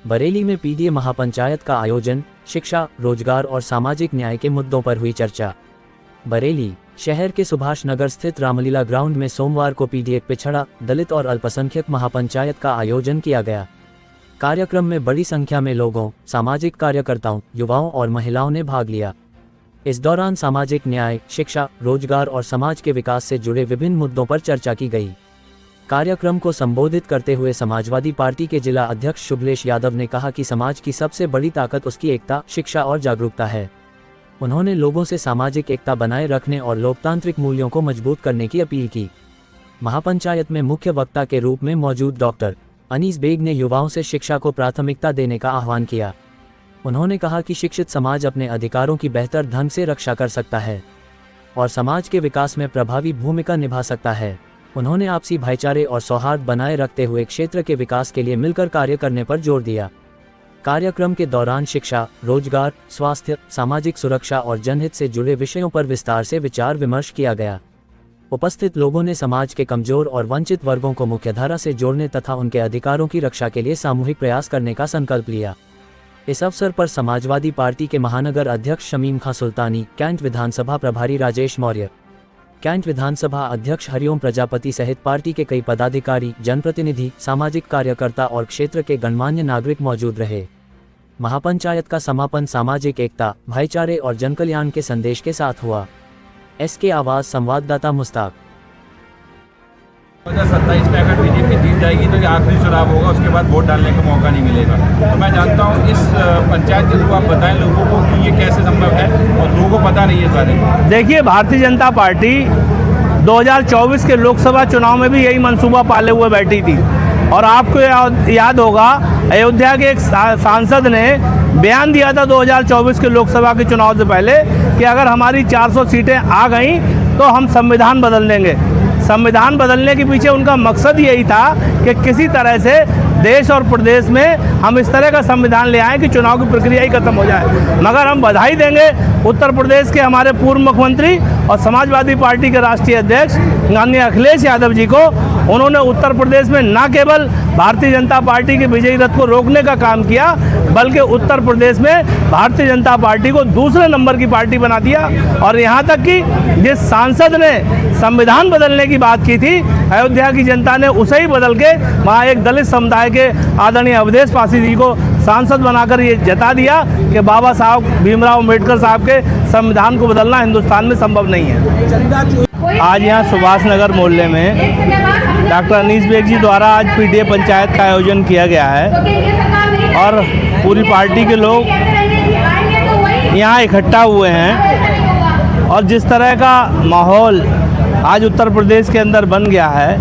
बरेली में पीडीए महापंचायत का आयोजन, शिक्षा, रोजगार और सामाजिक न्याय के मुद्दों पर हुई चर्चा। बरेली शहर के सुभाष नगर स्थित रामलीला ग्राउंड में सोमवार को पीडीए पिछड़ा, दलित और अल्पसंख्यक महापंचायत का आयोजन किया गया। कार्यक्रम में बड़ी संख्या में लोगों, सामाजिक कार्यकर्ताओं, युवाओं और महिलाओं ने भाग लिया। इस दौरान सामाजिक न्याय, शिक्षा, रोजगार और समाज के विकास से जुड़े विभिन्न मुद्दों पर चर्चा की गई। कार्यक्रम को संबोधित करते हुए समाजवादी पार्टी के जिला अध्यक्ष शुभलेश यादव ने कहा कि समाज की सबसे बड़ी ताकत उसकी एकता, शिक्षा और जागरूकता है। उन्होंने लोगों से सामाजिक एकता बनाए रखने और लोकतांत्रिक मूल्यों को मजबूत करने की अपील की। महापंचायत में मुख्य वक्ता के रूप में मौजूद डॉक्टर अनीस बेग ने युवाओं से शिक्षा को प्राथमिकता देने का आह्वान किया। उन्होंने कहा कि शिक्षित समाज अपने अधिकारों की बेहतर ढंग से रक्षा कर सकता है और समाज के विकास में प्रभावी भूमिका निभा सकता है। उन्होंने आपसी भाईचारे और सौहार्द बनाए रखते हुए क्षेत्र के विकास के लिए मिलकर कार्य करने पर जोर दिया। कार्यक्रम के दौरान शिक्षा, रोजगार, स्वास्थ्य, सामाजिक सुरक्षा और जनहित से जुड़े विषयों पर विस्तार से विचार विमर्श किया गया। उपस्थित लोगों ने समाज के कमजोर और वंचित वर्गों को मुख्यधारा से जोड़ने तथा उनके अधिकारों की रक्षा के लिए सामूहिक प्रयास करने का संकल्प लिया। इस अवसर पर समाजवादी पार्टी के महानगर अध्यक्ष शमीम खां सुल्तानी, कैंट विधानसभा प्रभारी राजेश मौर्य, कैंट विधानसभा अध्यक्ष हरिओम प्रजापति सहित पार्टी के कई पदाधिकारी, जनप्रतिनिधि, सामाजिक कार्यकर्ता और क्षेत्र के गणमान्य नागरिक मौजूद रहे। महापंचायत का समापन सामाजिक एकता, भाईचारे और जनकल्याण के संदेश के साथ हुआ। एसके आवाज संवाददाता मुस्ताक। 2027 में अगर बीजेपी जीत जाएगी तो ये आखिरी चुनाव होगा, उसके बाद वोट डालने का मौका नहीं मिलेगा। तो मैं जानता हूँ इस पंचायत के थ्रू आप बताएं लोगों को कि ये कैसे संभव है और लोगों को पता नहीं है इस बारे में। देखिए, भारतीय जनता पार्टी 2024 के लोकसभा चुनाव में भी यही मंसूबा पाले हुए बैठी थी और आपको याद होगा अयोध्या के एक सांसद ने बयान दिया था 2024 के लोकसभा के चुनाव से पहले कि अगर हमारी 400 सीटें आ गई तो हम संविधान बदल देंगे। संविधान बदलने के पीछे उनका मकसद यही था कि किसी तरह से देश और प्रदेश में हम इस तरह का संविधान ले आएँ कि चुनाव की प्रक्रिया ही खत्म हो जाए। मगर हम बधाई देंगे उत्तर प्रदेश के हमारे पूर्व मुख्यमंत्री और समाजवादी पार्टी के राष्ट्रीय अध्यक्ष माननीय अखिलेश यादव जी को। उन्होंने उत्तर प्रदेश में न केवल भारतीय जनता पार्टी के विजयी रथ को रोकने का काम किया, बल्कि उत्तर प्रदेश में भारतीय जनता पार्टी को दूसरे नंबर की पार्टी बना दिया। और यहाँ तक कि जिस सांसद ने संविधान बदलने की बात की थी, अयोध्या की जनता ने उसे ही बदल के वहाँ एक दलित समुदाय के आदरणीय अवधेश पासी जी को सांसद बनाकर ये जता दिया कि बाबा साहब भीमराव अम्बेडकर साहब के संविधान को बदलना हिंदुस्तान में संभव नहीं है। आज यहाँ सुभाष नगर मोहल्ले में डॉक्टर अनीस बेग जी द्वारा आज पीडीए पंचायत का आयोजन किया गया है और पूरी पार्टी के लोग यहाँ इकट्ठा हुए हैं और जिस तरह का माहौल आज उत्तर प्रदेश के अंदर बन गया है,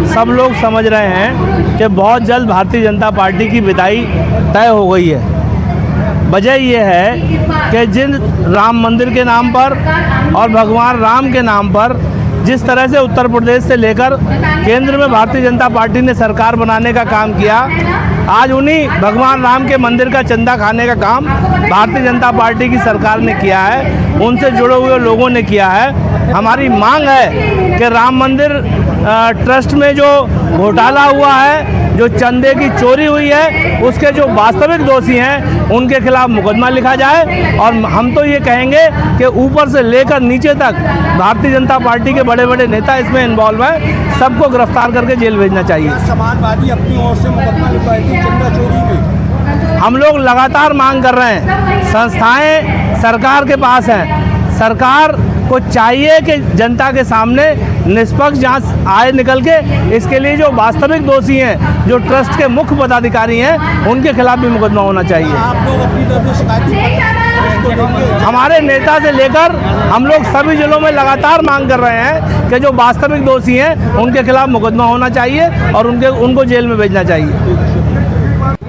सब लोग समझ रहे हैं कि बहुत जल्द भारतीय जनता पार्टी की विदाई तय हो गई है। वजह यह है कि जिन राम मंदिर के नाम पर और भगवान राम के नाम पर जिस तरह से उत्तर प्रदेश से लेकर केंद्र में भारतीय जनता पार्टी ने सरकार बनाने का काम किया, आज उन्हीं भगवान राम के मंदिर का चंदा खाने का काम भारतीय जनता पार्टी की सरकार ने किया है, उनसे जुड़े हुए लोगों ने किया है। हमारी मांग है कि राम मंदिर ट्रस्ट में जो घोटाला हुआ है, जो चंदे की चोरी हुई है, उसके जो वास्तविक दोषी हैं उनके खिलाफ मुकदमा लिखा जाए। और हम तो ये कहेंगे कि ऊपर से लेकर नीचे तक भारतीय जनता पार्टी के बड़े बड़े नेता इसमें इन्वॉल्व हैं, सबको गिरफ्तार करके जेल भेजना चाहिए। समाजवादी अपनी ओर से मुकदमा लिखवाएगी चंदा चोरी में। हम लोग लगातार मांग कर रहे हैं, संस्थाएं सरकार के पास हैं, सरकार को चाहिए कि जनता के सामने निष्पक्ष जांच आए निकल के, इसके लिए जो वास्तविक दोषी हैं, जो ट्रस्ट के मुख्य पदाधिकारी हैं, उनके खिलाफ भी मुकदमा होना चाहिए। आप लोग अपनी तरफ से शिकायत हमारे नेता से लेकर हम लोग सभी जिलों में लगातार मांग कर रहे हैं कि जो वास्तविक दोषी हैं उनके खिलाफ मुकदमा होना चाहिए और उनको जेल में भेजना चाहिए।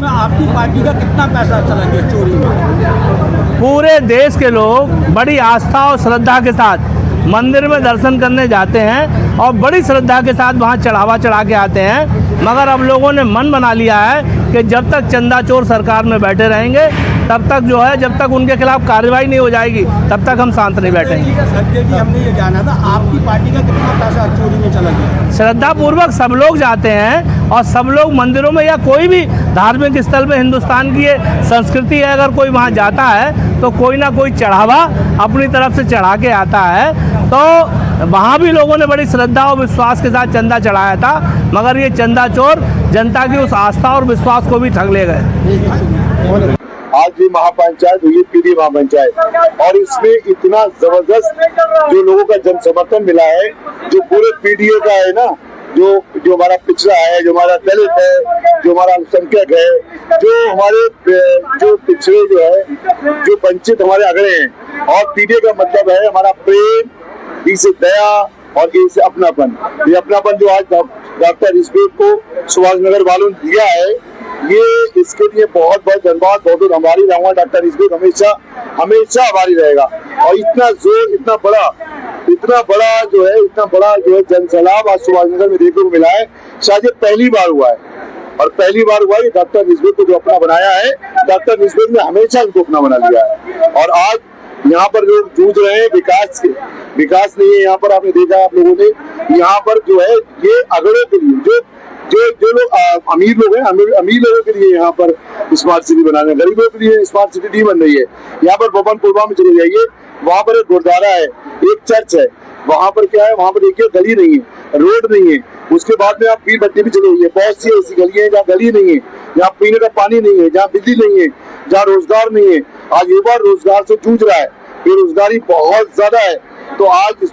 आपकी पार्टी का कितना पैसा चला गया चोरी में? पूरे देश के लोग बड़ी आस्था और श्रद्धा के साथ मंदिर में दर्शन करने जाते हैं और बड़ी श्रद्धा के साथ वहाँ चढ़ावा चढ़ा के आते हैं। मगर अब लोगों ने मन बना लिया है कि जब तक चंदा चोर सरकार में बैठे रहेंगे, तब तक जो है, जब तक उनके खिलाफ कार्रवाई नहीं हो जाएगी, तब तक हम शांत नहीं बैठेंगे। संजय जी, हमने ये जाना था आपकी पार्टी का कितना पैसा चोरी में चला गया? श्रद्धापूर्वक सब लोग जाते हैं और सब लोग मंदिरों में या कोई भी धार्मिक स्थल में हिंदुस्तान की ये संस्कृति है, अगर कोई वहाँ जाता है तो कोई ना कोई चढ़ावा अपनी तरफ से चढ़ा के आता है। तो वहाँ भी लोगों ने बड़ी श्रद्धा और विश्वास के साथ चंदा चढ़ाया था, मगर ये चंदा चोर जनता की उस आस्था और विश्वास को भी ठग ले गए। आज भी महापंचायत हुई, पीडी महापंचायत, और इसमें इतना जबरदस्त जो लोगों का जन समर्थन मिला है, जो पूरे पीडीए का है ना, जो हमारा पिछड़ा है, जो हमारा दलित है, जो हमारा अल्पसंख्यक है, जो हमारे जो पिछड़े जो है, जो वंचित हमारे अगड़े हैं, और पीडीए का मतलब है हमारा प्रेम, बी से दया और ए से अपनापन। ये अपनापन जो आज डॉक्टर ऋषभदेव को सुभाष नगर वालों ने दिया है, ये इसके लिए बहुत बहुत धन्यवाद, बहुत आभारी रहूंगा। डॉक्टर ऋषभदेव हमेशा आभारी रहेगा। और इतना जोर, इतना बड़ा जो है जन सैलाब आज सुभाष नगर में देखने को मिला है, शायद ये पहली बार हुआ है। और पहली बार हुआ है डॉक्टर ऋषभदेव को जो अपना बनाया है, डॉक्टर ऋषभदेव ने हमेशा इनको अपना बना लिया है। और आज यहाँ पर लोग जूझ रहे हैं विकास नहीं है। यहाँ पर आपने देखा, आप लोगों ने यहाँ पर जो है ये अगड़ों के लिए जो लोग अमीर लोग हैं, अमीर लोगों के लिए यहाँ पर स्मार्ट सिटी बनाने, गरीबों के लिए स्मार्ट सिटी नहीं बन रही है। यहाँ पर भवनपुरवा में चले जाइए, वहाँ पर एक गुरुद्वारा है, एक चर्च है, वहाँ पर क्या है, वहाँ पर देखिए गली नहीं है, रोड नहीं है। उसके बाद में आप पीर भट्टी भी चले जाइए, बहुत सी ऐसी गलियां हैं जहाँ गली नहीं है, जहाँ पीने का पानी नहीं है, जहाँ बिजली नहीं है, जहाँ रोजगार नहीं है। आज युवा रोजगार से जूझ रहा है, बेरोजगारी बहुत ज्यादा है। तो आज